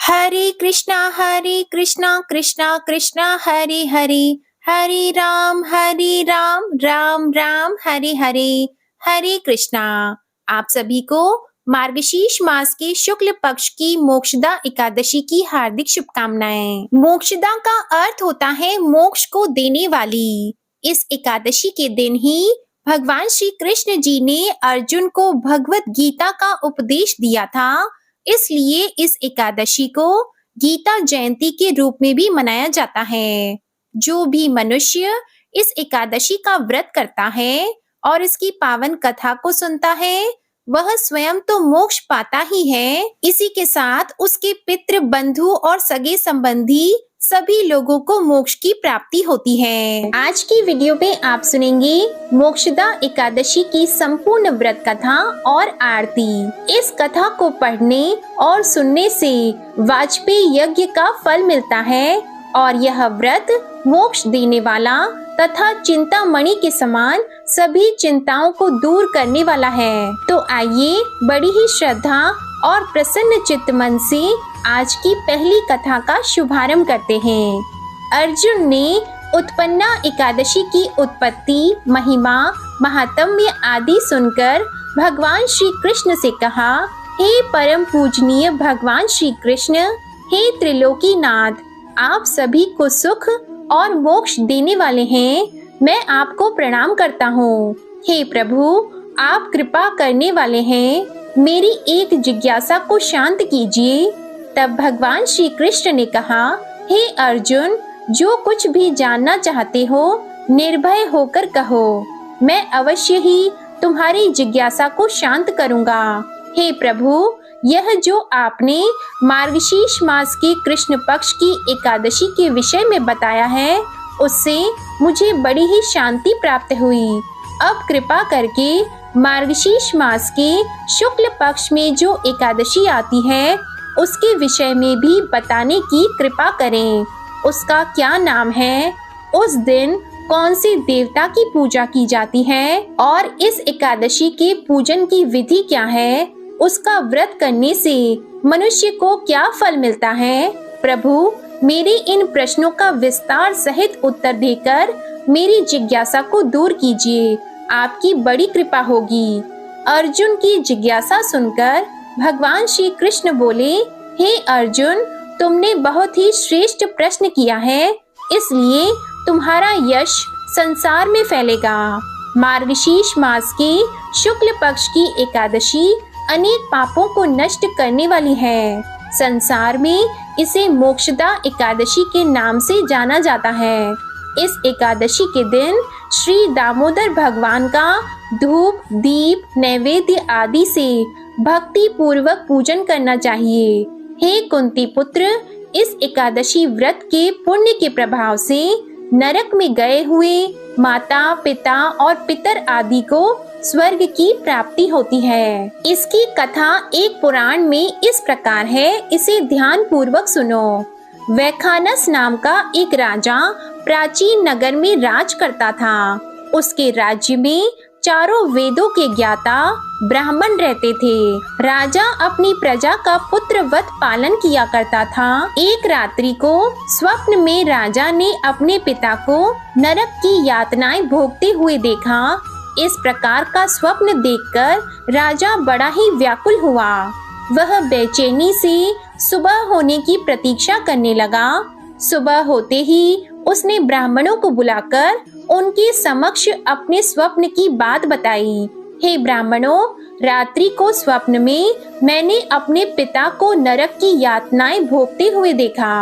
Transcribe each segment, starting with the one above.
हरे कृष्णा कृष्णा कृष्णा हरे हरे, हरे राम राम राम हरे हरे। हरे कृष्णा। आप सभी को मार्गशीर्ष मास के शुक्ल पक्ष की मोक्षदा एकादशी की हार्दिक शुभकामनाएं। मोक्षदा का अर्थ होता है मोक्ष को देने वाली। इस एकादशी के दिन ही भगवान श्री कृष्ण जी ने अर्जुन को भगवत गीता का उपदेश दिया था। इसलिए इस एकादशी को गीता जयंती के रूप में भी मनाया जाता है। जो भी मनुष्य इस एकादशी का व्रत करता है और इसकी पावन कथा को सुनता है, वह स्वयं तो मोक्ष पाता ही है, इसी के साथ उसके पितृ, बंधु और सगे संबंधी सभी लोगों को मोक्ष की प्राप्ति होती है। आज की वीडियो में आप सुनेंगे मोक्षदा एकादशी की संपूर्ण व्रत कथा और आरती। इस कथा को पढ़ने और सुनने से वाजपेयी यज्ञ का फल मिलता है और यह व्रत मोक्ष देने वाला तथा चिंतामणि के समान सभी चिंताओं को दूर करने वाला है। तो आइए बड़ी ही श्रद्धा और प्रसन्न चित्त मन से आज की पहली कथा का शुभारंभ करते हैं। अर्जुन ने उत्पन्ना एकादशी की उत्पत्ति, महिमा, महात्म्य आदि सुनकर भगवान श्री कृष्ण से कहा, हे परम पूजनीय भगवान श्री कृष्ण, हे त्रिलोकीनाथ, आप सभी को सुख और मोक्ष देने वाले हैं। मैं आपको प्रणाम करता हूँ। हे प्रभु, आप कृपा करने वाले हैं, मेरी एक जिज्ञासा को शांत कीजिए। तब भगवान श्री कृष्ण ने कहा, हे अर्जुन, जो कुछ भी जानना चाहते हो निर्भय होकर कहो, मैं अवश्य ही तुम्हारी जिज्ञासा को शांत करूंगा। हे प्रभु, यह जो आपने मार्गशीर्ष मास के कृष्ण पक्ष की एकादशी के विषय में बताया है, उससे मुझे बड़ी ही शांति प्राप्त हुई। अब कृपा करके मार्गशीर्ष मास के शुक्ल पक्ष में जो एकादशी आती है उसके विषय में भी बताने की कृपा करें। उसका क्या नाम है, उस दिन कौन से देवता की पूजा की जाती है और इस एकादशी के पूजन की विधि क्या है, उसका व्रत करने से मनुष्य को क्या फल मिलता है। प्रभु, मेरे इन प्रश्नों का विस्तार सहित उत्तर देकर मेरी जिज्ञासा को दूर कीजिए, आपकी बड़ी कृपा होगी। अर्जुन की जिज्ञासा सुनकर भगवान श्री कृष्ण बोले, हे अर्जुन, तुमने बहुत ही श्रेष्ठ प्रश्न किया है, इसलिए तुम्हारा यश संसार में फैलेगा। मार्गशीर्ष मास के शुक्ल पक्ष की एकादशी अनेक पापों को नष्ट करने वाली है। संसार में इसे मोक्षदा एकादशी के नाम से जाना जाता है। इस एकादशी के दिन श्री दामोदर भगवान का धूप, दीप, नैवेद्य आदि से भक्ति पूर्वक पूजन करना चाहिए। हे कुंती पुत्र, इस एकादशी व्रत के पुण्य के प्रभाव से नरक में गए हुए माता, पिता और पितर आदि को स्वर्ग की प्राप्ति होती है। इसकी कथा एक पुराण में इस प्रकार है, इसे ध्यान पूर्वक सुनो। वैखानस नाम का एक राजा प्राचीन नगर में राज करता था। उसके राज्य में चारों वेदों के ज्ञाता ब्राह्मण रहते थे। राजा अपनी प्रजा का पुत्रवत पालन किया करता था। एक रात्रि को स्वप्न में राजा ने अपने पिता को नरक की यातनाएं भोगते हुए देखा। इस प्रकार का स्वप्न देखकर राजा बड़ा ही व्याकुल हुआ। वह बेचैनी से सुबह होने की प्रतीक्षा करने लगा। सुबह होते ही उसने ब्राह्मणों को बुलाकर उनके समक्ष अपने स्वप्न की बात बताई। हे ब्राह्मणों, रात्रि को स्वप्न में मैंने अपने पिता को नरक की यातनाएं भोगते हुए देखा।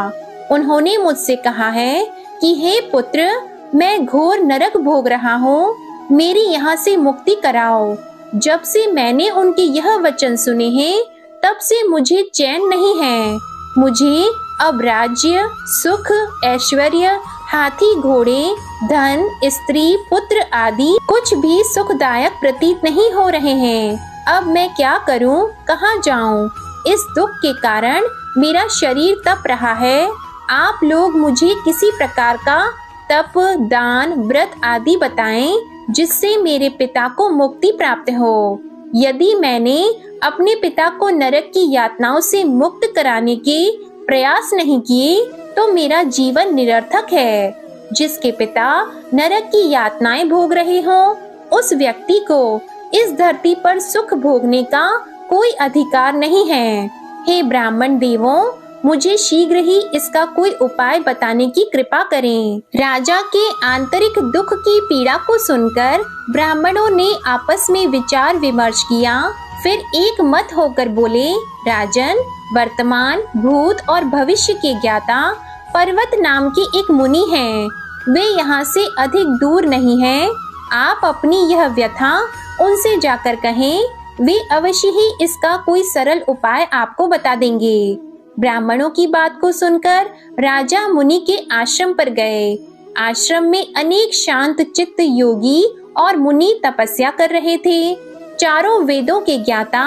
उन्होंने मुझसे कहा है कि हे पुत्र, मैं घोर नरक भोग रहा हूँ, मेरी यहाँ से मुक्ति कराओ। जब से मैंने उनके यह वचन सुने हैं, तब से मुझे चैन नहीं है। मुझे अब राज्य, सुख, ऐश्वर्य, हाथी, घोड़े, धन, स्त्री, पुत्र आदि कुछ भी सुखदायक प्रतीत नहीं हो रहे हैं। अब मैं क्या करूं, कहां जाऊं? इस दुख के कारण मेरा शरीर तप रहा है। आप लोग मुझे किसी प्रकार का तप, दान, व्रत आदि बताएं, जिससे मेरे पिता को मुक्ति प्राप्त हो। यदि मैंने अपने पिता को नरक की यातनाओं से मुक्त कराने के प्रयास नहीं किए तो मेरा जीवन निरर्थक है। जिसके पिता नरक की यातनाएं भोग रहे हों, उस व्यक्ति को इस धरती पर सुख भोगने का कोई अधिकार नहीं है। हे ब्राह्मण देवों, मुझे शीघ्र ही इसका कोई उपाय बताने की कृपा करें। राजा के आंतरिक दुख की पीड़ा को सुनकर ब्राह्मणों ने आपस में विचार विमर्श किया। फिर एक मत होकर बोले, राजन, वर्तमान, भूत और भविष्य के ज्ञाता पर्वत नाम की एक मुनि हैं। वे यहाँ से अधिक दूर नहीं हैं। आप अपनी यह व्यथा उनसे जाकर कहें, वे अवश्य ही इसका कोई सरल उपाय आपको बता देंगे। ब्राह्मणों की बात को सुनकर राजा मुनि के आश्रम पर गए। आश्रम में अनेक शांत चित्त योगी और मुनि तपस्या कर रहे थे। चारों वेदों के ज्ञाता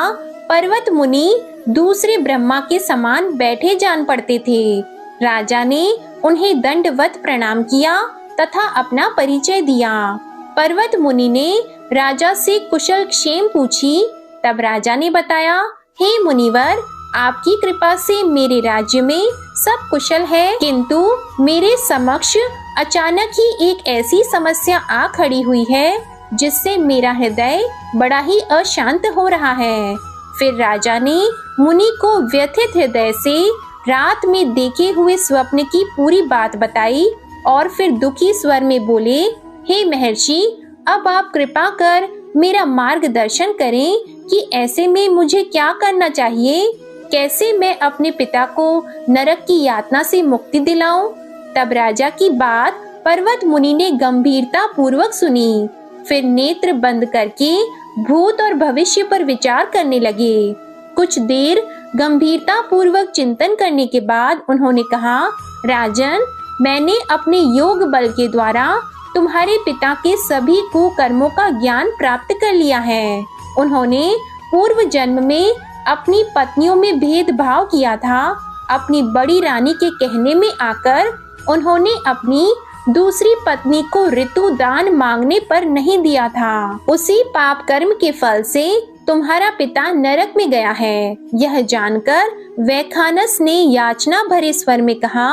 पर्वत मुनि दूसरे ब्रह्मा के समान बैठे जान पड़ते थे। राजा ने उन्हें दंडवत प्रणाम किया तथा अपना परिचय दिया। पर्वत मुनि ने राजा से कुशल क्षेम पूछी। तब राजा ने बताया, हे मुनिवर, आपकी कृपा से मेरे राज्य में सब कुशल है, किंतु मेरे समक्ष अचानक ही एक ऐसी समस्या आ खड़ी हुई है जिससे मेरा हृदय बड़ा ही अशांत हो रहा है। फिर राजा ने मुनि को व्यथित हृदय से रात में देखे हुए स्वप्न की पूरी बात बताई और फिर दुखी स्वर में बोले, हे महर्षि, अब आप कृपा कर मेरा मार्गदर्शन करें कि ऐसे में मुझे क्या करना चाहिए, कैसे मैं अपने पिता को नरक की यातना से मुक्ति दिलाऊं। तब राजा की बात पर्वत मुनि ने गंभीरता पूर्वक सुनी। फिर नेत्र बंद करके भूत और भविष्य पर विचार करने लगे। कुछ देर गंभीरता पूर्वक चिंतन करने के बाद उन्होंने कहा, राजन, मैंने अपने योग बल के द्वारा तुम्हारे पिता के सभी कुकर्मों का ज्ञान प्राप्त कर लिया है। उन्होंने पूर्व जन्म में अपनी पत्नियों में भेदभाव किया था। अपनी बड़ी रानी के कहने में आकर उन्होंने अपनी दूसरी पत्नी को ऋतु दान मांगने पर नहीं दिया था। उसी पाप कर्म के फल से तुम्हारा पिता नरक में गया है। यह जानकर वैखानस ने याचना भरे स्वर में कहा,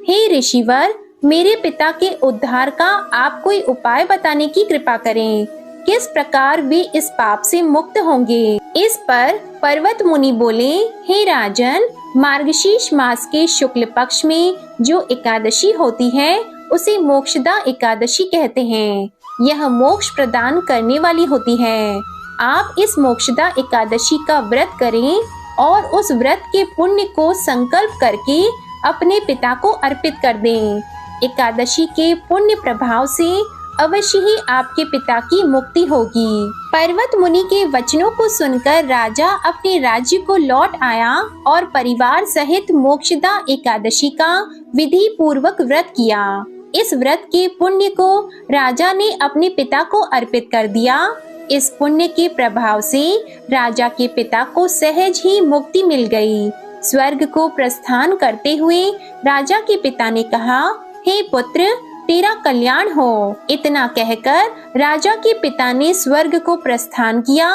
हे ऋषिवर, मेरे पिता के उद्धार का आप कोई उपाय बताने की कृपा करें। किस प्रकार वे इस पाप से मुक्त होंगे। इस पर पर्वत मुनि बोले, हे राजन, मार्गशीर्ष मास के शुक्ल पक्ष में जो एकादशी होती है उसे मोक्षदा एकादशी कहते हैं। यह मोक्ष प्रदान करने वाली होती है। आप इस मोक्षदा एकादशी का व्रत करें और उस व्रत के पुण्य को संकल्प करके अपने पिता को अर्पित कर दें। एकादशी के पुण्य प्रभाव से अवश्य ही आपके पिता की मुक्ति होगी। पर्वत मुनि के वचनों को सुनकर राजा अपने राज्य को लौट आया और परिवार सहित मोक्षदा एकादशी का विधि पूर्वक व्रत किया। इस व्रत के पुण्य को राजा ने अपने पिता को अर्पित कर दिया। इस पुण्य के प्रभाव से राजा के पिता को सहज ही मुक्ति मिल गई। स्वर्ग को प्रस्थान करते हुए राजा के पिता ने कहा, हे पुत्र, तेरा कल्याण हो। इतना कहकर राजा के पिता ने स्वर्ग को प्रस्थान किया।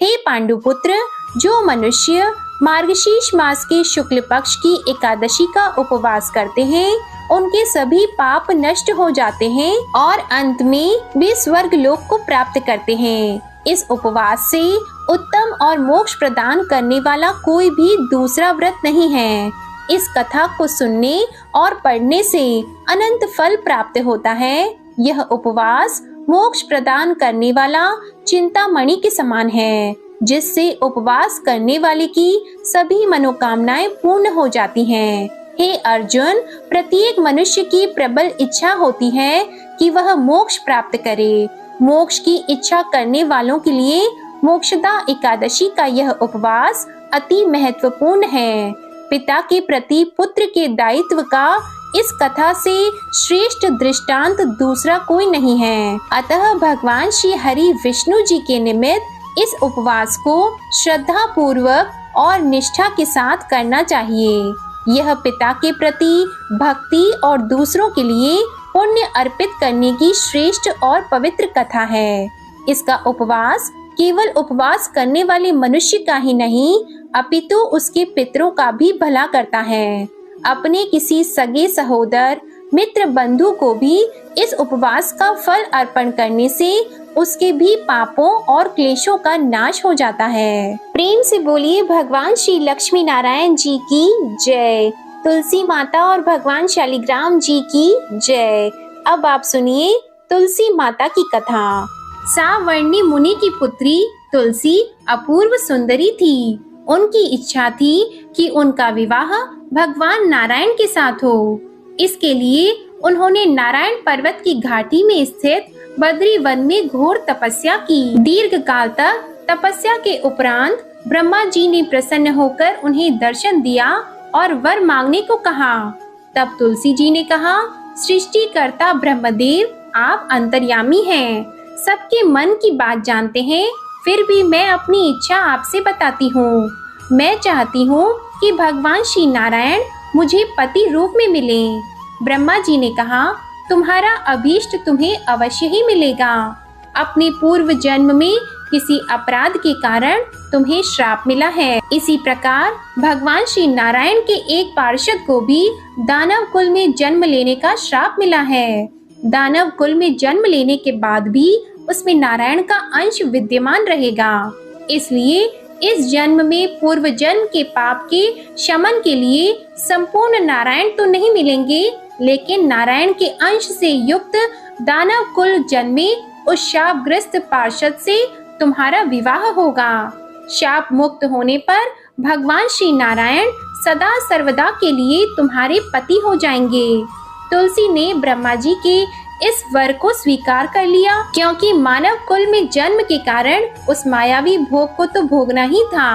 हे पांडुपुत्र, जो मनुष्य मार्गशीर्ष मास के शुक्ल पक्ष की एकादशी का उपवास करते हैं, उनके सभी पाप नष्ट हो जाते हैं और अंत में वे स्वर्ग लोक को प्राप्त करते हैं। इस उपवास से उत्तम और मोक्ष प्रदान करने वाला कोई भी दूसरा व्रत नहीं है। इस कथा को सुनने और पढ़ने से अनंत फल प्राप्त होता है। यह उपवास मोक्ष प्रदान करने वाला चिंतामणि के समान है, जिससे उपवास करने वाले की सभी मनोकामनाएं पूर्ण हो जाती हैं। हे अर्जुन, प्रत्येक मनुष्य की प्रबल इच्छा होती है कि वह मोक्ष प्राप्त करे। मोक्ष की इच्छा करने वालों के लिए मोक्षदा एकादशी का यह उपवास अति महत्वपूर्ण है। पिता के प्रति पुत्र के दायित्व का इस कथा से श्रेष्ठ दृष्टांत दूसरा कोई नहीं है। अतः भगवान श्री हरि विष्णु जी के निमित्त इस उपवास को श्रद्धा पूर्वक और निष्ठा के साथ करना चाहिए। यह पिता के प्रति भक्ति और दूसरों के लिए पुण्य अर्पित करने की श्रेष्ठ और पवित्र कथा है। इसका उपवास केवल उपवास करने वाले मनुष्य का ही नहीं, अपितु उसके पितरों का भी भला करता है। अपने किसी सगे सहोदर मित्र बंधु को भी इस उपवास का फल अर्पण करने से उसके भी पापों और क्लेशों का नाश हो जाता है। प्रेम से बोलिए भगवान श्री लक्ष्मी नारायण जी की जय। तुलसी माता और भगवान शालिग्राम जी की जय। अब आप सुनिए तुलसी माता की कथा। सावर्णी मुनि की पुत्री तुलसी अपूर्व सुंदरी थी। उनकी इच्छा थी कि उनका विवाह भगवान नारायण के साथ हो। इसके लिए उन्होंने नारायण पर्वत की घाटी में स्थित बद्री वन में घोर तपस्या की। दीर्घ काल तक तपस्या के उपरांत ब्रह्मा जी ने प्रसन्न होकर उन्हें दर्शन दिया और वर मांगने को कहा। तब तुलसी जी ने कहा, सृष्टिकर्ता ब्रह्मदेव, आप अंतर्यामी हैं, सबके मन की बात जानते हैं, फिर भी मैं अपनी इच्छा आपसे बताती हूँ। मैं चाहती हूँ कि भगवान श्री नारायण मुझे पति रूप में मिले। ब्रह्मा जी ने कहा, तुम्हारा अभीष्ट तुम्हें अवश्य ही मिलेगा। अपने पूर्व जन्म में किसी अपराध के कारण तुम्हें श्राप मिला है। इसी प्रकार भगवान श्री नारायण के एक पार्षद को भी दानव कुल में जन्म लेने का श्राप मिला है। दानव कुल में जन्म लेने के बाद भी उसमें नारायण का अंश विद्यमान रहेगा। इसलिए इस जन्म में पूर्व जन्म के पाप के शमन के लिए संपूर्ण नारायण तो नहीं मिलेंगे, लेकिन नारायण के अंश से युक्त दानव कुल जन्मे उस शापग्रस्त पार्षद से तुम्हारा विवाह होगा। शाप मुक्त होने पर भगवान श्री नारायण सदा सर्वदा के लिए तुम्हारे पति हो जाएंगे। तुलसी ने ब्रह्मा जी के इस वर को स्वीकार कर लिया, क्योंकि मानव कुल में जन्म के कारण उस मायावी भोग को तो भोगना ही था।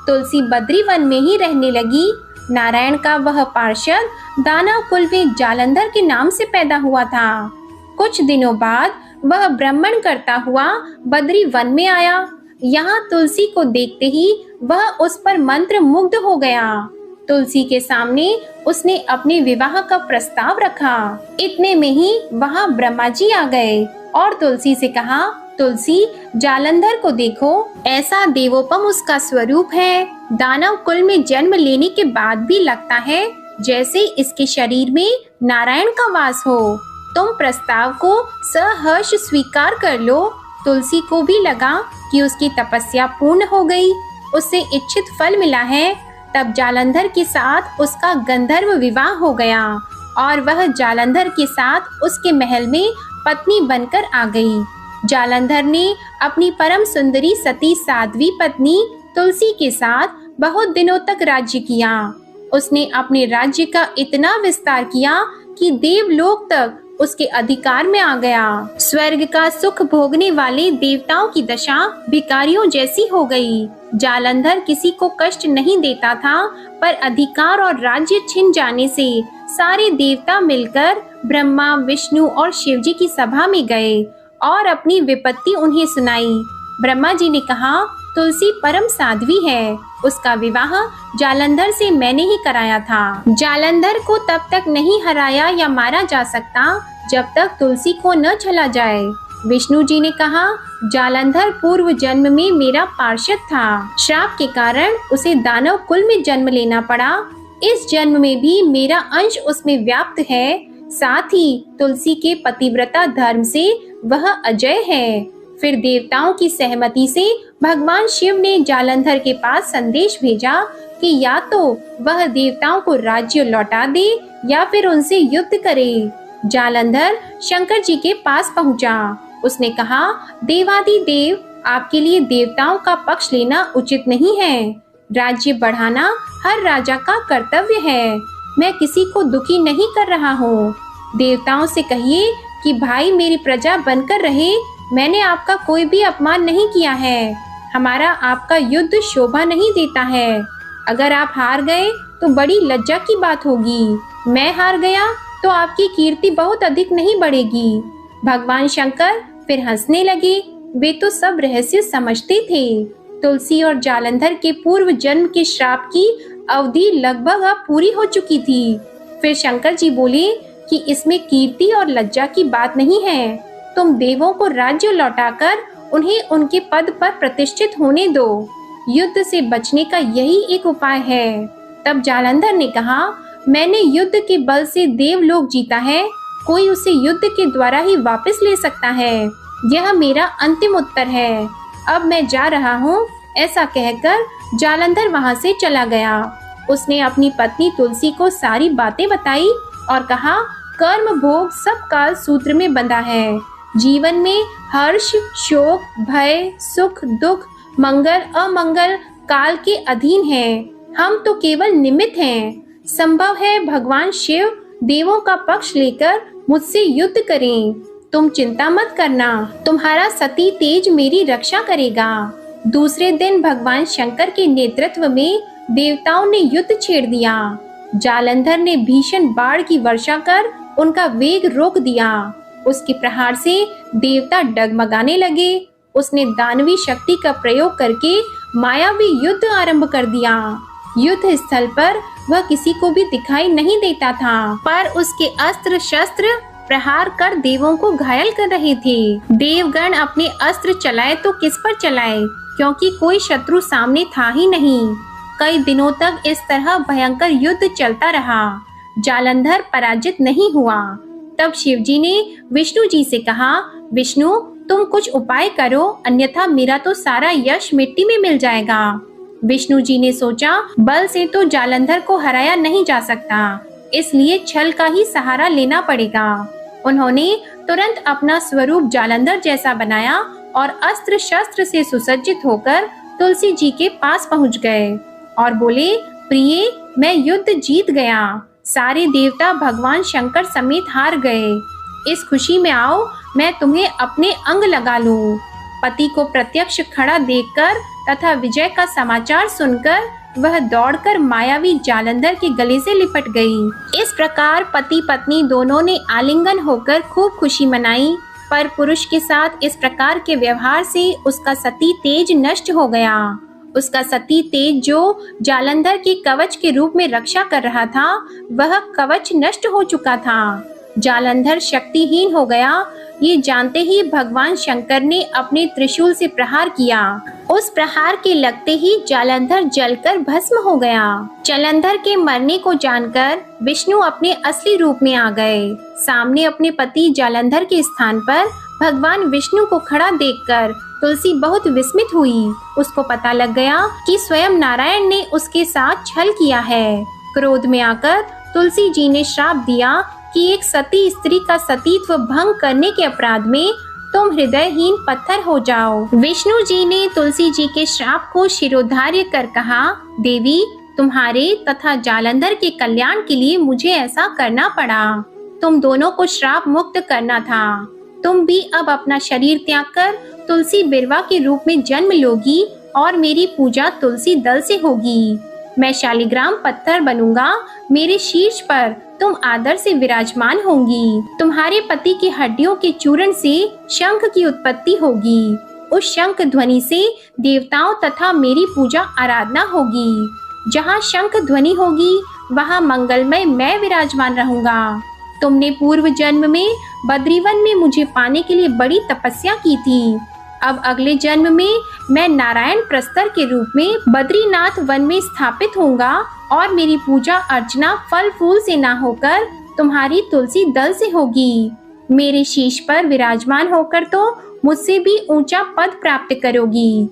तुलसी बद्री वन में ही रहने लगी। नारायण का वह पार्षद दानव कुल में जालंधर के नाम से पैदा हुआ था। कुछ दिनों बाद वह ब्राह्मण करता हुआ बद्री वन में आया। यहाँ तुलसी को देखते ही वह उस पर मंत्र मुग्ध हो गया। तुलसी के सामने उसने अपने विवाह का प्रस्ताव रखा। इतने में ही वहाँ ब्रह्मा जी आ गए और तुलसी से कहा, तुलसी, जालंधर को देखो, ऐसा देवोपम उसका स्वरूप है। दानव कुल में जन्म लेने के बाद भी लगता है जैसे इसके शरीर में नारायण का वास हो। तुम प्रस्ताव को सहर्ष स्वीकार कर लो। तुलसी को भी लगा कि उसकी तपस्या पूर्ण हो गई, उससे इच्छित फल मिला है। तब जालंधर के साथ उसका गंधर्व विवाह हो गया और वह जालंधर के साथ उसके महल में पत्नी बनकर आ गई। जालंधर ने अपनी परम सुंदरी सती साध्वी पत्नी तुलसी के साथ बहुत दिनों तक राज्य किया। उसने अपने राज्य का इतना विस्तार किया कि देवलोक तक उसके अधिकार में आ गया। स्वर्ग का सुख भोगने वाले देवताओं की दशा भिखारियों जैसी हो गई। जालंधर किसी को कष्ट नहीं देता था, पर अधिकार और राज्य छिन जाने से सारे देवता मिलकर ब्रह्मा, विष्णु और शिवजी की सभा में गए और अपनी विपत्ति उन्हें सुनाई। ब्रह्मा जी ने कहा, तुलसी परम साध्वी है, उसका विवाह जालंधर से मैंने ही कराया था। जालंधर को तब तक नहीं हराया या मारा जा सकता जब तक तुलसी को न चला जाए। विष्णु जी ने कहा, जालंधर पूर्व जन्म में मेरा पार्षद था। श्राप के कारण उसे दानव कुल में जन्म लेना पड़ा। इस जन्म में भी मेरा अंश उसमें व्याप्त है। साथ ही तुलसी के पतिव्रता धर्म से वह अजय है। फिर देवताओं की सहमति से भगवान शिव ने जालंधर के पास संदेश भेजा कि या तो वह देवताओं को राज्य लौटा दे या फिर उनसे युद्ध करे। जालंधर शंकर जी के पास पहुंचा। उसने कहा, देवादिदेव, आपके लिए देवताओं का पक्ष लेना उचित नहीं है। राज्य बढ़ाना हर राजा का कर्तव्य है। मैं किसी को दुखी नहीं कर रहा हूँ। देवताओं से कहिए कि भाई मेरी प्रजा बनकर रहे। मैंने आपका कोई भी अपमान नहीं किया है। हमारा आपका युद्ध शोभा नहीं देता है। अगर आप हार गए तो बड़ी लज्जा की बात होगी। मैं हार गया तो आपकी कीर्ति बहुत अधिक नहीं बढ़ेगी। भगवान शंकर फिर हंसने लगे। वे तो सब रहस्य समझते थे। तुलसी और जालंधर के पूर्व जन्म के श्राप की अवधि लगभग अब पूरी हो चुकी थी। फिर शंकर जी बोले कि इसमें कीर्ति और लज्जा की बात नहीं है। तुम देवों को राज्य लौटाकर उन्हें उनके पद पर प्रतिष्ठित होने दो। युद्ध से बचने का यही एक उपाय है। तब जालंधर ने कहा, मैंने युद्ध के बल से देवलोक जीता है, कोई उसे युद्ध के द्वारा ही वापस ले सकता है। यह मेरा अंतिम उत्तर है। अब मैं जा रहा हूँ। ऐसा कहकर जालंधर वहां से चला गया। उसने अपनी पत्नी तुलसी को सारी बातें बताई और कहा, कर्म भोग सब काल सूत्र में बंधा है। जीवन में हर्ष, शोक, भय, सुख, दुख, मंगल, अमंगल काल के अधीन है। हम तो केवल निमित्त हैं। संभव है भगवान शिव देवों का पक्ष लेकर मुझसे युद्ध करें। तुम चिंता मत करना, तुम्हारा सती तेज मेरी रक्षा करेगा। दूसरे दिन भगवान शंकर के नेतृत्व में देवताओं ने युद्ध छेड़ दिया। जालंधर ने भीषण बाढ़ की वर्षा कर उनका वेग रोक दिया। उसके प्रहार से देवता डगमगाने लगे। उसने दानवी शक्ति का प्रयोग करके मायावी युद्ध आरंभ कर दिया। युद्ध स्थल पर वह किसी को भी दिखाई नहीं देता था, पर उसके अस्त्र शस्त्र प्रहार कर देवों को घायल कर रहे थे। देवगण अपने अस्त्र चलाए तो किस पर चलाए, क्योंकि कोई शत्रु सामने था ही नहीं। कई दिनों तक इस तरह भयंकर युद्ध चलता रहा। जालंधर पराजित नहीं हुआ। तब शिवजी ने विष्णु जी से कहा, विष्णु तुम कुछ उपाय करो, अन्यथा मेरा तो सारा यश मिट्टी में मिल जाएगा। विष्णु जी ने सोचा, बल से तो जालंधर को हराया नहीं जा सकता, इसलिए छल का ही सहारा लेना पड़ेगा। उन्होंने तुरंत अपना स्वरूप जालंधर जैसा बनाया और अस्त्र शस्त्र से सुसज्जित होकर तुलसी जी के पास पहुंच गए और बोले, प्रिय मैं युद्ध जीत गया। सारे देवता भगवान शंकर समेत हार गए। इस खुशी में आओ, मैं तुम्हें अपने अंग लगा लूं। पति को प्रत्यक्ष खड़ा देखकर तथा विजय का समाचार सुनकर वह दौड़कर मायावी जालंधर के गले से लिपट गई। इस प्रकार पति पत्नी दोनों ने आलिंगन होकर खूब खुशी मनाई। पर पुरुष के साथ इस प्रकार के व्यवहार से उसका सती तेज नष्ट हो गया। उसका सती तेज जो जालंधर के कवच के रूप में रक्षा कर रहा था, वह कवच नष्ट हो चुका था। जालंधर शक्तिहीन हो गया। ये जानते ही भगवान शंकर ने अपने त्रिशूल से प्रहार किया। उस प्रहार के लगते ही जालंधर जलकर भस्म हो गया। जालंधर के मरने को जानकर विष्णु अपने असली रूप में आ गए। सामने अपने पति जालंधर के स्थान पर भगवान विष्णु को खड़ा देखकर तुलसी बहुत विस्मित हुई। उसको पता लग गया कि स्वयं नारायण ने उसके साथ छल किया है। क्रोध में आकर तुलसी जी ने श्राप दिया कि एक सती स्त्री का सतीत्व भंग करने के अपराध में तुम हृदयहीन पत्थर हो जाओ। विष्णु जी ने तुलसी जी के श्राप को शिरोधार्य कर कहा, देवी तुम्हारे तथा जालंधर के कल्याण के लिए मुझे ऐसा करना पड़ा। तुम दोनों को श्राप मुक्त करना था। तुम भी अब अपना शरीर त्याग कर तुलसी बिरवा के रूप में जन्म लोगी और मेरी पूजा तुलसी दल से होगी। मैं शालिग्राम पत्थर बनूंगा। मेरे शीर्ष पर तुम आदर से विराजमान होंगी। तुम्हारे पति की हड्डियों के चूर्ण से शंख की उत्पत्ति होगी। उस शंख ध्वनि से देवताओं तथा मेरी पूजा आराधना होगी। जहाँ शंख ध्वनि होगी वहाँ मंगलमय मैं विराजमान रहूंगा। तुमने पूर्व जन्म में बद्रीवन में मुझे पाने के लिए बड़ी तपस्या की थी। अब अगले जन्म में मैं नारायण प्रस्तर के रूप में बद्रीनाथ वन में स्थापित होऊंगा और मेरी पूजा अर्चना फल फूल से ना होकर तुम्हारी तुलसी दल से होगी। मेरे शीश पर विराजमान होकर तो मुझसे भी ऊंचा पद प्राप्त करोगी।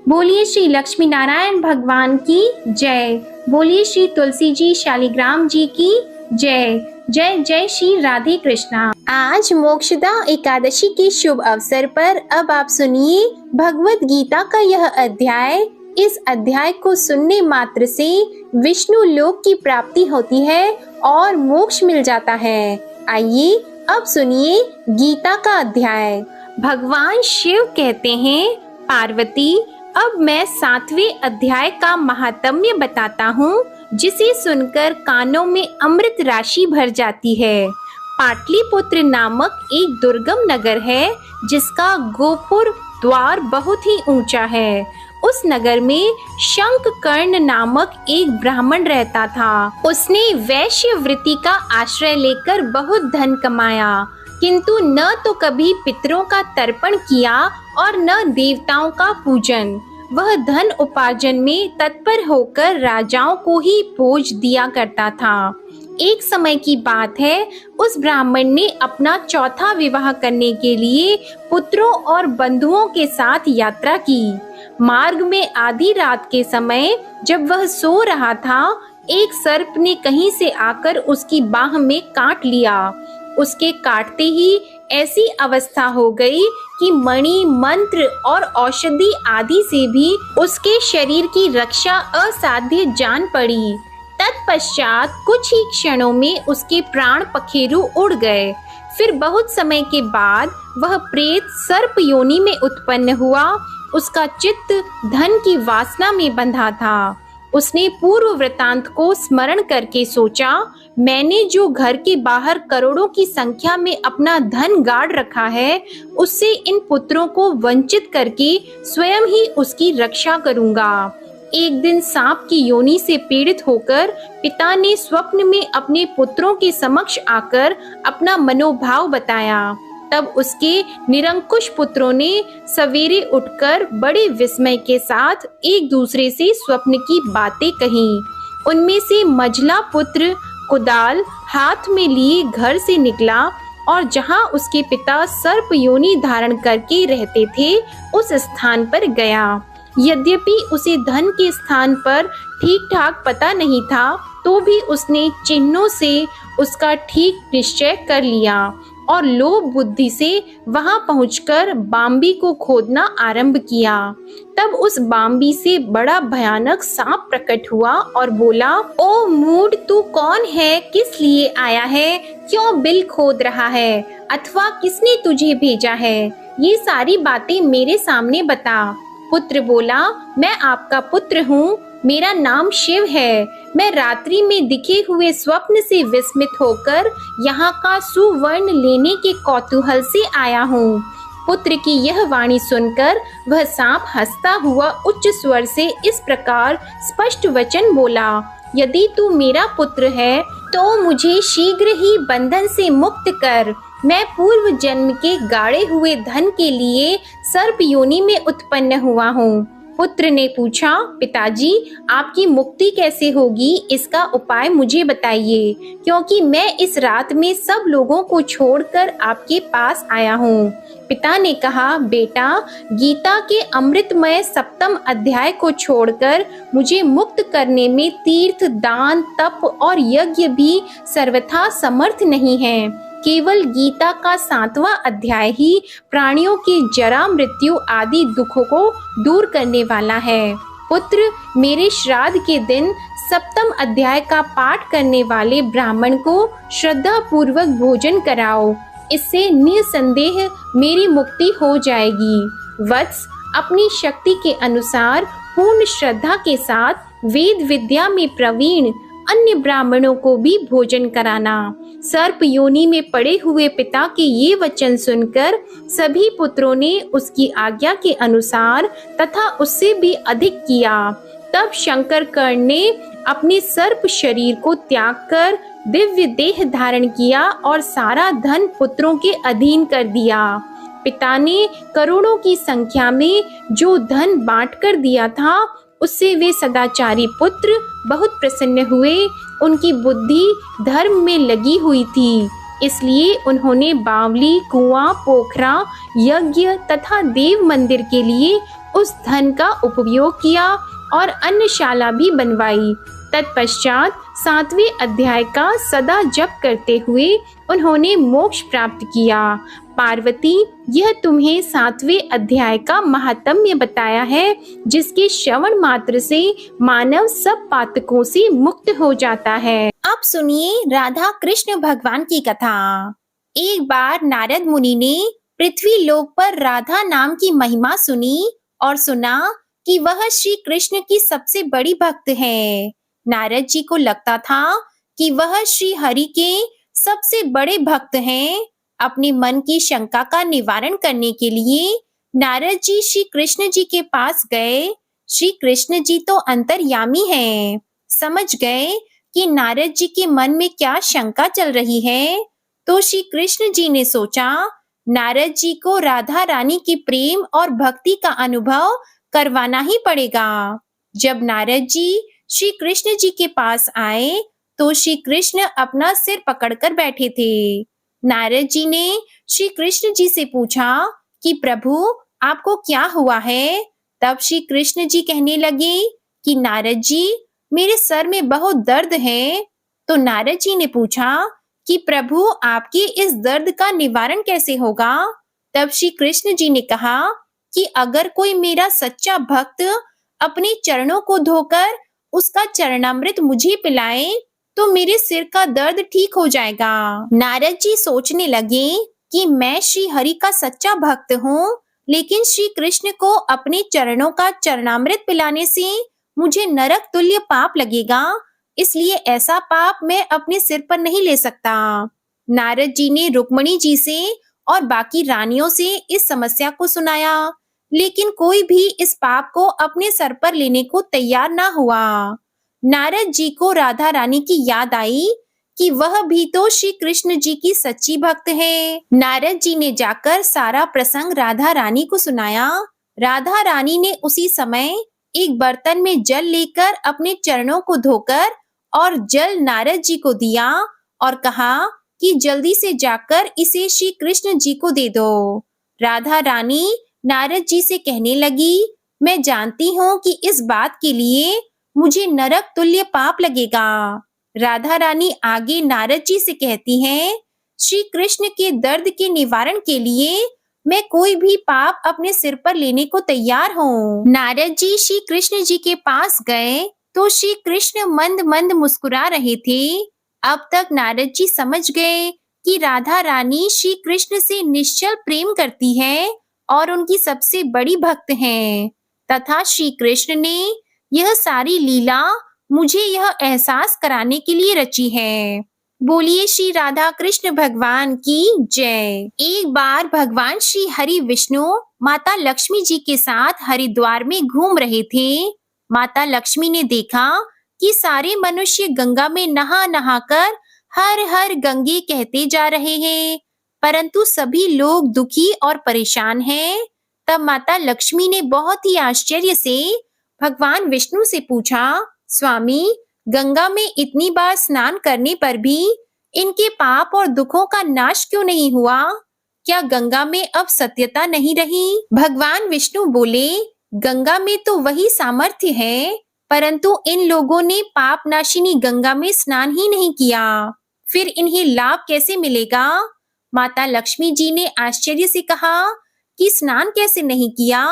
बोलिए श्री लक्ष्मी नारायण भगवान की जय। बोलिए श्री तुलसी जी शालिग्राम जी की जय। जय जय श्री राधे कृष्णा। आज मोक्षदा एकादशी के शुभ अवसर पर अब आप सुनिए भगवत गीता का यह अध्याय। इस अध्याय को सुनने मात्र से विष्णु लोक की प्राप्ति होती है और मोक्ष मिल जाता है। आइए अब सुनिए गीता का अध्याय। भगवान शिव कहते हैं, पार्वती अब मैं 7वें अध्याय का महात्म्य बताता हूँ, जिसे सुनकर कानों में अमृत राशि भर जाती है। पाटलिपुत्र नामक एक दुर्गम नगर है, जिसका गोपुर द्वार बहुत ही ऊंचा है। उस नगर में शंखकर्ण नामक एक ब्राह्मण रहता था। उसने वैश्य वृत्ति का आश्रय लेकर बहुत धन कमाया, किंतु न तो कभी पितरों का तर्पण किया और न देवताओं का पूजन। वह धन उपार्जन में तत्पर होकर राजाओं को ही भोज दिया करता था। एक समय की बात है, उस ब्राह्मण ने अपना चौथा विवाह करने के लिए पुत्रों और बंधुओं के साथ यात्रा की। मार्ग में आधी रात के समय जब वह सो रहा था, एक सर्प ने कहीं से आकर उसकी बाह में काट लिया। उसके काटते ही ऐसी अवस्था हो गई कि मणि, मंत्र और औषधि आदि से भी उसके शरीर की रक्षा असाध्य जान पड़ी। तत्पश्चात कुछ ही क्षणों में उसके प्राण पखेरु उड़ गए। फिर बहुत समय के बाद वह प्रेत सर्प योनि में उत्पन्न हुआ। उसका चित्त धन की वासना में बंधा था। उसने पूर्व वृतांत को स्मरण करके सोचा, मैंने जो घर के बाहर करोड़ों की संख्या में अपना धन गाड़ रखा है, उससे इन पुत्रों को वंचित करके स्वयं ही उसकी रक्षा करूंगा। एक दिन सांप की योनि से पीड़ित होकर पिता ने स्वप्न में अपने पुत्रों के समक्ष आकर अपना मनोभाव बताया। तब उसके निरंकुश पुत्रों ने सवेरे उठकर बड़े विस्मय के साथ एक दूसरे से स्वप्न की बातें कहीं। उनमें से मझला पुत्र कुदाल हाथ में लिए घर से निकला और जहां उसके पिता सर्प योनि धारण करके रहते थे, उस स्थान पर गया। यद्यपि उसे धन के स्थान पर ठीक ठाक पता नहीं था, तो भी उसने चिन्हों से उसका ठीक निश्चय कर लिया और लोभ बुद्धि से वहां पहुंचकर बाम्बी को खोदना आरंभ किया। तब उस बाम्बी से बड़ा भयानक सांप प्रकट हुआ और बोला, ओ मूढ़, तू कौन है, किस लिए आया है, क्यों बिल खोद रहा है, अथवा किसने तुझे भेजा है? ये सारी बातें मेरे सामने बता। पुत्र बोला, मैं आपका पुत्र हूँ, मेरा नाम शिव है। मैं रात्रि में दिखे हुए स्वप्न से विस्मित होकर यहाँ का सुवर्ण लेने के कौतूहल से आया हूँ। पुत्र की यह वाणी सुनकर वह सांप हंसता हुआ उच्च स्वर से इस प्रकार स्पष्ट वचन बोला, यदि तू मेरा पुत्र है तो मुझे शीघ्र ही बंधन से मुक्त कर। मैं पूर्व जन्म के गाड़े हुए धन के लिए सर्प योनि में उत्पन्न हुआ हूँ। पुत्र ने पूछा, पिताजी, आपकी मुक्ति कैसे होगी, इसका उपाय मुझे बताइए, क्योंकि मैं इस रात में सब लोगों को छोड़कर आपके पास आया हूँ। पिता ने कहा, बेटा, गीता के अमृतमय सप्तम अध्याय को छोड़कर मुझे मुक्त करने में तीर्थ, दान, तप और यज्ञ भी सर्वथा समर्थ नहीं है। केवल गीता का 7वां अध्याय ही प्राणियों के जरा, मृत्यु आदि दुखों को दूर करने वाला है। पुत्र, मेरे श्राद्ध के दिन सप्तम अध्याय का पाठ करने वाले ब्राह्मण को श्रद्धा पूर्वक भोजन कराओ। इससे निसंदेह मेरी मुक्ति हो जाएगी। वत्स, अपनी शक्ति के अनुसार पूर्ण श्रद्धा के साथ वेद विद्या में प्रवीण अन्य ब्राह्मणों को भी भोजन कराना। सर्प योनि में पड़े हुए पिता के ये वचन सुनकर सभी पुत्रों ने उसकी आज्ञा के अनुसार तथा उससे भी अधिक किया। तब शंकर कर्ण ने अपने सर्प शरीर को त्याग कर दिव्य देह धारण किया और सारा धन पुत्रों के अधीन कर दिया। पिता ने करोड़ों की संख्या में जो धन बांट कर दिया था, उससे वे सदाचारी पुत्र बहुत प्रसन्न हुए। उनकी बुद्धि धर्म में लगी हुई थी, इसलिए उन्होंने बावली, कुआं, पोखरा, यज्ञ तथा देव मंदिर के लिए उस धन का उपयोग किया और अन्नशाला भी बनवाई। तत्पश्चात 7वें अध्याय का सदा जप करते हुए उन्होंने मोक्ष प्राप्त किया। पार्वती, यह तुम्हें 7वें अध्याय का महात्म्य बताया है, जिसके श्रवण मात्र से मानव सब पातकों से मुक्त हो जाता है। अब सुनिए राधा कृष्ण भगवान की कथा। एक बार नारद मुनि ने पृथ्वी लोक पर राधा नाम की महिमा सुनी और सुना कि वह श्री कृष्ण की सबसे बड़ी भक्त है। नारद जी को लगता था कि वह श्री हरि के सबसे बड़े भक्त हैं। अपने मन की शंका का निवारण करने के लिए नारद जी श्री कृष्ण जी के पास गए। श्री कृष्ण जी तो अंतर्यामी हैं। समझ गए कि नारद जी के मन में क्या शंका चल रही है, तो श्री कृष्ण जी ने सोचा, नारद जी को राधा रानी के प्रेम और भक्ति का अनुभव करवाना ही पड़ेगा। जब नारद जी श्री कृष्ण जी के पास आए तो श्री कृष्ण अपना सिर पकड़कर बैठे थे। नारद जी ने श्री कृष्ण जी से पूछा कि प्रभु, आपको क्या हुआ है? तब श्री कृष्ण जी कहने लगे कि नारद जी, मेरे सर में बहुत दर्द है। तो नारद जी ने पूछा कि प्रभु, आपके इस दर्द का निवारण कैसे होगा? तब श्री कृष्ण जी ने कहा कि अगर कोई मेरा सच्चा भक्त अपने चरणों को धोकर उसका चरणामृत मुझे पिलाए तो मेरे सिर का दर्द ठीक हो जाएगा। नारद जी सोचने लगे कि मैं श्री हरि का सच्चा भक्त हूँ, लेकिन श्री कृष्ण को अपने चरणों का चरणामृत पिलाने से मुझे नरक तुल्य पाप लगेगा, इसलिए ऐसा पाप मैं अपने सिर पर नहीं ले सकता। नारद जी ने रुक्मणी जी से और बाकी रानियों से इस समस्या को सुनाया, लेकिन कोई भी इस पाप को अपने सर पर लेने को तैयार ना हुआ। नारद जी को राधा रानी की याद आई कि वह भी तो श्री कृष्ण जी की सच्ची भक्त है। नारद जी ने जाकर सारा प्रसंग राधा रानी को सुनाया। राधा रानी ने उसी समय एक बर्तन में जल लेकर अपने चरणों को धोकर और जल नारद जी को दिया और कहा कि जल्दी से जाकर इसे श्री कृष्ण जी को दे दो। राधा रानी नारद जी से कहने लगी, मैं जानती हूँ कि इस बात के लिए मुझे नरक तुल्य पाप लगेगा। राधा रानी आगे नारद जी से कहती हैं, श्री कृष्ण के दर्द के निवारण के लिए मैं कोई भी पाप अपने सिर पर लेने को तैयार हूँ। नारद जी श्री कृष्ण जी के पास गए तो श्री कृष्ण मंद मंद मुस्कुरा रहे थे। अब तक नारद जी समझ गए कि राधा रानी श्री कृष्ण से निश्चल प्रेम करती है और उनकी सबसे बड़ी भक्त हैं, तथा श्री कृष्ण ने यह सारी लीला मुझे यह एहसास कराने के लिए रची है। बोलिए श्री राधा कृष्ण भगवान की जय। एक बार भगवान श्री हरि विष्णु माता लक्ष्मी जी के साथ हरिद्वार में घूम रहे थे। माता लक्ष्मी ने देखा कि सारे मनुष्य गंगा में नहा नहा कर हर हर गंगे कहते जा रहे हैं, परंतु सभी लोग दुखी और परेशान हैं। तब माता लक्ष्मी ने बहुत ही आश्चर्य से भगवान विष्णु से पूछा, स्वामी, गंगा में इतनी बार स्नान करने पर भी इनके पाप और दुखों का नाश क्यों नहीं हुआ? क्या गंगा में अब सत्यता नहीं रही? भगवान विष्णु बोले, गंगा में तो वही सामर्थ्य है, परंतु इन लोगों ने पाप नाशिनी गंगा में स्नान ही नहीं किया, फिर इन्हें लाभ कैसे मिलेगा? माता लक्ष्मी जी ने आश्चर्य से कहा कि स्नान कैसे नहीं किया?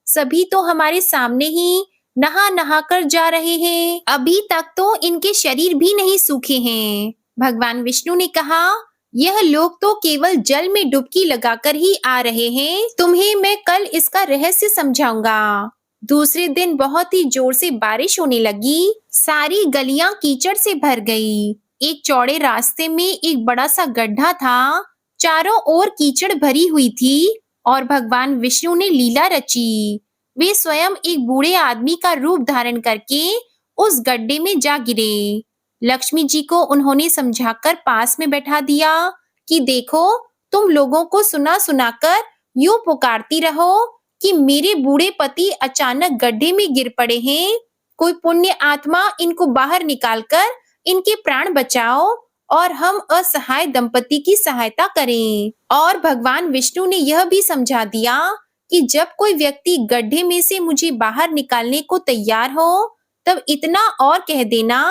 सभी तो हमारे सामने ही नहा नहा कर जा रहे हैं, अभी तक तो इनके शरीर भी नहीं सूखे हैं। भगवान विष्णु ने कहा, यह लोग तो केवल जल में डुबकी लगाकर ही आ रहे हैं, तुम्हें मैं कल इसका रहस्य समझाऊंगा। दूसरे दिन बहुत ही जोर से बारिश होने लगी, सारी गलियां कीचड़ से भर गई। एक चौड़े रास्ते में एक बड़ा सा गड्ढा था, चारों ओर कीचड़ भरी हुई थी और भगवान विष्णु ने लीला रची। वे स्वयं एक बूढ़े आदमी का रूप धारण करके उस गड्ढे में जा गिरे। लक्ष्मी जी को उन्होंने समझाकर पास में बैठा दिया कि देखो, तुम लोगों को सुना सुनाकर यूं पुकारती रहो कि मेरे बूढ़े पति अचानक गड्ढे में गिर पड़े हैं, कोई पुण्य आत्मा इनको बाहर निकालकर इनके प्राण बचाओ और हम असहाय दंपति की सहायता करें। और भगवान विष्णु ने यह भी समझा दिया कि जब कोई व्यक्ति गड्ढे में से मुझे बाहर निकालने को तैयार हो, तब इतना और कह देना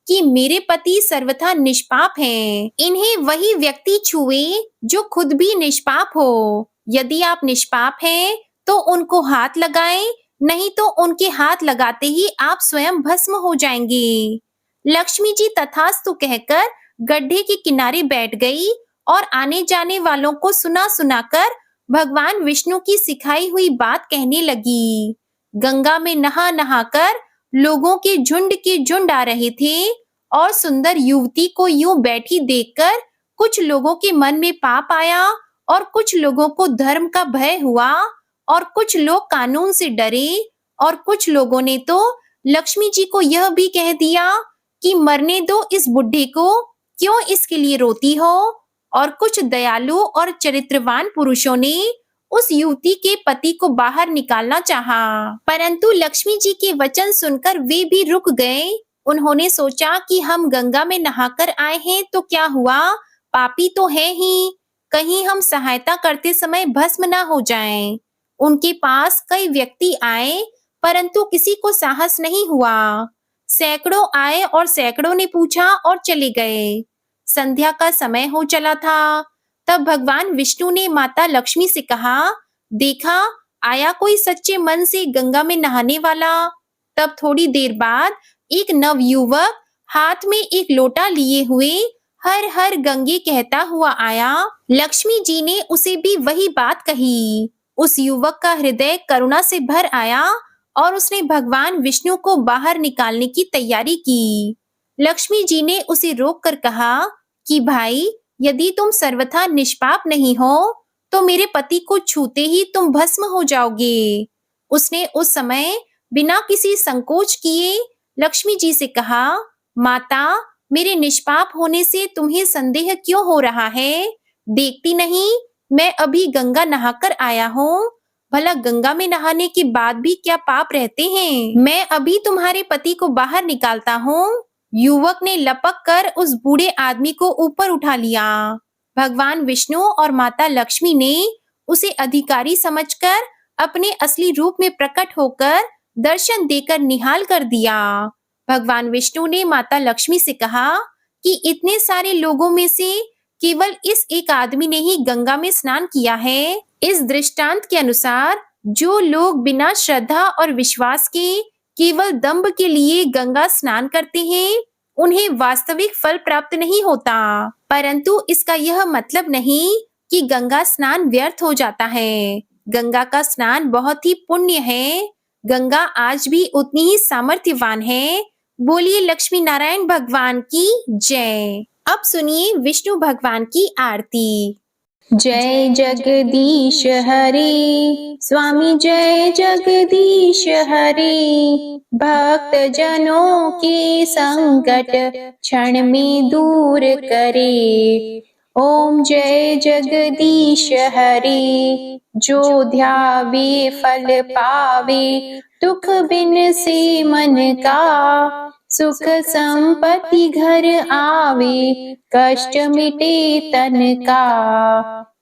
कि मेरे पति सर्वथा निष्पाप हैं। इन्हें वही व्यक्ति छुए जो खुद भी निष्पाप हो। यदि आप निष्पाप हैं तो उनको हाथ लगाएं, नहीं तो उनके हाथ लगाते ही आप स्वयं भस्म हो जाएंगे। लक्ष्मी जी तथास्तु कहकर गड्ढे के किनारे बैठ गई और आने जाने वालों को सुना सुनाकर भगवान विष्णु की सिखाई हुई बात कहने लगी। गंगा में नहा नहाकर लोगों के झुंड आ रहे थे और सुंदर युवती को यूं बैठी देखकर कुछ लोगों के मन में पाप आया और कुछ लोगों को धर्म का भय हुआ और कुछ लोग कानून से डरे और कुछ लोगों ने तो लक्ष्मी जी को यह भी कह दिया कि मरने दो इस बुढ़े को, क्यों इसके लिए रोती हो? और कुछ दयालु और चरित्रवान पुरुषों ने उस युवती के पति को बाहर निकालना चाहा, परंतु लक्ष्मी जी के वचन सुनकर वे भी रुक गए उन्होंने सोचा कि हम गंगा में नहाकर आए हैं तो क्या हुआ, पापी तो हैं ही, कहीं हम सहायता करते समय भस्म ना हो जाएं। उनके पास कई व्यक्ति आए, परंतु किसी को साहस नहीं हुआ। सैकड़ों आए और सैकड़ों ने पूछा और चले गए। संध्या का समय हो चला था। तब भगवान विष्णु ने माता लक्ष्मी से कहा, देखा, आया कोई सच्चे मन से गंगा में नहाने वाला। तब थोड़ी देर बाद एक नवयुवक हाथ में एक लोटा लिए हुए हर हर गंगे कहता हुआ आया। लक्ष्मी जी ने उसे भी वही बात कही। उस युवक का हृदय करुणा से भर आया और उसने भगवान विष्णु को बाहर निकालने की तैयारी की। लक्ष्मी जी ने उसे रोककर कहा कि भाई, यदि तुम सर्वथा निष्पाप नहीं हो तो मेरे पति को छूते ही तुम भस्म हो जाओगे। उसने उस समय बिना किसी संकोच किए लक्ष्मी जी से कहा, माता, मेरे निष्पाप होने से तुम्हें संदेह क्यों हो रहा है? देखती नहीं, मैं अभी गंगा नहाकर आया हूँ। भला गंगा में नहाने के बाद भी क्या पाप रहते हैं? मैं अभी तुम्हारे पति को बाहर निकालता हूँ। युवक ने लपक कर उस बूढ़े आदमी को ऊपर उठा लिया। भगवान विष्णु और माता लक्ष्मी ने उसे अधिकारी समझकर अपने असली रूप में प्रकट होकर दर्शन देकर निहाल कर दिया। भगवान विष्णु ने माता लक्ष्मी से कहा कि इतने सारे लोगों में से केवल इस एक आदमी ने ही गंगा में स्नान किया है। इस दृष्टांत के अनुसार जो लोग बिना श्रद्धा और विश्वास के केवल दंभ के लिए गंगा स्नान करते हैं, उन्हें वास्तविक फल प्राप्त नहीं होता। परंतु इसका यह मतलब नहीं कि गंगा स्नान व्यर्थ हो जाता है। गंगा का स्नान बहुत ही पुण्य है। गंगा आज भी उतनी ही सामर्थ्यवान है। बोलिए लक्ष्मी नारायण भगवान की जय। अब सुनिए विष्णु भगवान की आरती। जय जगदीश हरि स्वामी, जय जगदीश हरि। भक्त जनों के संकट क्षण में दूर करे। ओम जय जगदीश हरि। जो ध्यावे फल पावे, दुख बिन से मन का। सुख संपत्ति घर आवे, कष्ट मिटे तन का।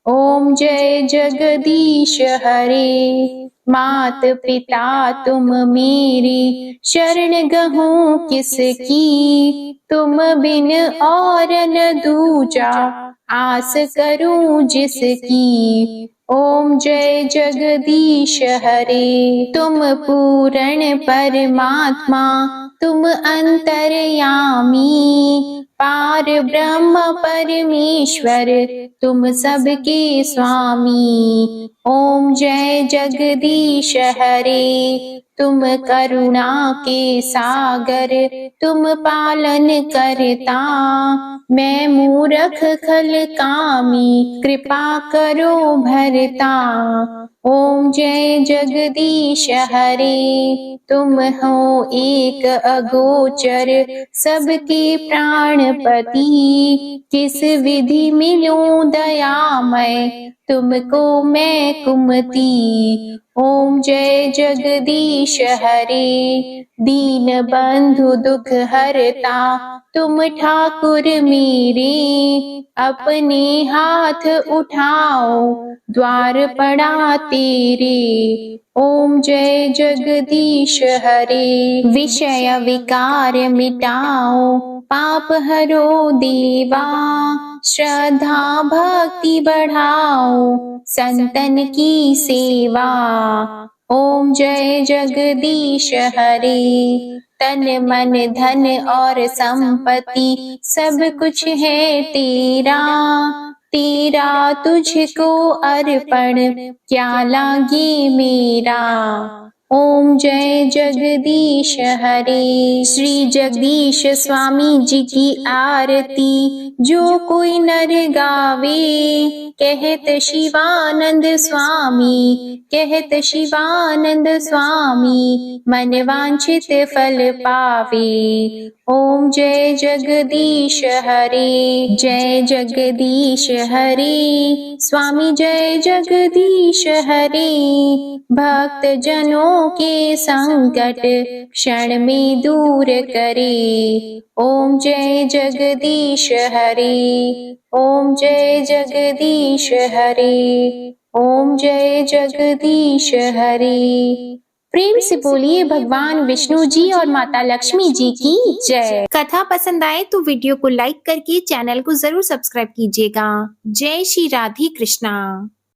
ओम जय जगदीश हरे। मात पिता तुम मेरी, शरण गहूँ किसकी। तुम बिन और न दूजा, आस करूं जिसकी। ओम जय जगदीश हरे। तुम पूर्ण परमात्मा, तुम अंतर्यामी। पार ब्रह्म परमेश्वर, तुम सबके स्वामी। ओम जय जगदीश हरे। तुम करुणा के सागर, तुम पालन करता। मैं मूर्ख खल कामी, कृपा करो भरता। ओम जय जगदीश हरे। तुम हो एक अगोचर, सबके प्राणपति। किस विधि मिलूं दयामय, तुमको मैं कुमति। ओम जय जगदीश हरे। दीन बंधु दुख हरता, तुम ठाकुर मेरे। अपने हाथ उठाओ, द्वार पड़ा तेरे। ओम जय जगदीश हरे। विषय विकार मिटाओ, पाप हरो देवा। श्रद्धा भक्ति बढ़ाओ, संतन की सेवा। ओम जय जगदीश हरे। तन मन धन और संपत्ति, सब कुछ है तेरा। तेरा तुझको अर्पण, क्या लागे मेरा। ओम जय जगदीश हरे। श्री जगदीश स्वामी जी की आरती जो कोई नर गावे। कहत शिवानंद स्वामी, कहत शिवानंद स्वामी। मन वांछित फल पावे। ओम जय जगदीश हरे। जय जगदीश हरे। स्वामी जय जगदीश हरे। भक्त जनों जनों के संकट क्षण में दूर करे। ओम जय जगदीश हरे, ओम जय जगदीश हरे, ओम जय जगदीश हरे। प्रेम से बोलिए भगवान विष्णु जी और माता लक्ष्मी जी की जय। कथा पसंद आए तो वीडियो को लाइक करके चैनल को जरूर सब्सक्राइब कीजिएगा। जय श्री राधे कृष्णा।